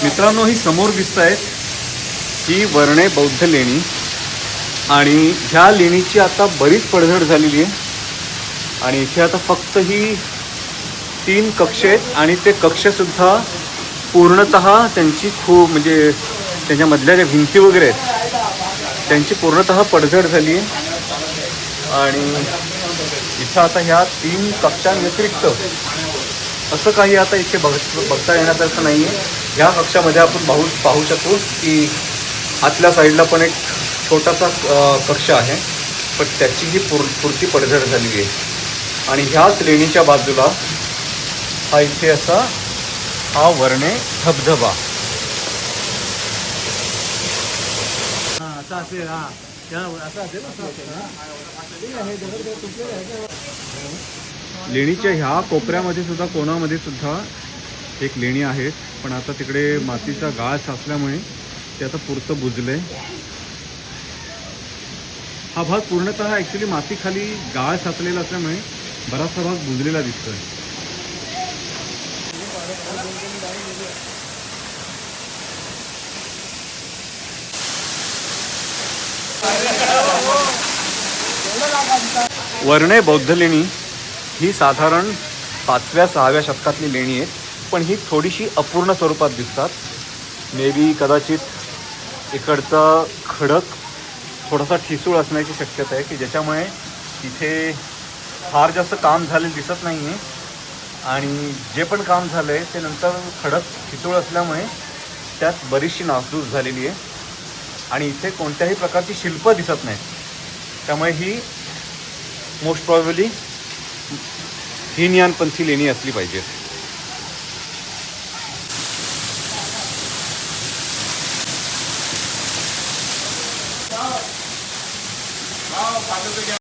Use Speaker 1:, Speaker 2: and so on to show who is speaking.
Speaker 1: मित्रांनो, ही समोर दिसत आहेत ही वर्णे बौद्ध लेणी आणि ह्या लेणीची आता बरीच पडझड झालेली आहे आणि इथे आता फक्त ही 3 कक्ष आहेत आणि ते कक्षसुद्धा पूर्णतः त्यांची खूप म्हणजे त्यांच्यामधल्या ज्या भिंती वगैरे आहेत त्यांची पूर्णतः पडझड झाली आहे आणि इथं आता ह्या 3 कक्षांव्यतिरिक्त असं काही आता इथे बघता येण्यासारखं नाही आहे. ह्या कक्षामध्ये आपण पाहू शकतो की आतल्या साईडला पण एक छोटासा कक्ष आहे, पण त्याचीही पुरती पडझड झालेली आहे. आणि ह्याच लेणीच्या बाजूला हा इथे असा हा वर्णे धबधबा. लेणीच्या ह्या कोपऱ्यामध्ये सुद्धा कोणामध्ये सुद्धा एक लेणी आहे, पण आता तिकडे मातीचा गाळ साचल्यामुळे ते आता पुरतं बुजलंय. हा भाग पूर्णतः ॲक्च्युली माती खाली गाळ साचलेला असल्यामुळे बराचसा भाग बुजलेला दिसतोय. वर्णे बौद्ध लेणी ही साधारण 5व्या-6व्या शतकातली लेणी आहे, पण ही थोडीशी अपूर्ण स्वरूपात दिसतात. मे बी कदाचित इकडचा खडक थोडासा ठिसूळ असण्याची शक्यता आहे की ज्याच्यामुळे इथे फार जास्त काम झालेलं दिसत नाही आहे आणि जे पण काम झालं आहे ते नंतर खडक ठिसूळ असल्यामुळे त्यात बरीचशी नासधूस झालेली आहे आणि इथे कोणत्याही प्रकारची शिल्प दिसत नाहीत. त्यामुळे ही मोस्ट प्रॉबेबली हीनयानपंथी लेणी असली पाहिजे.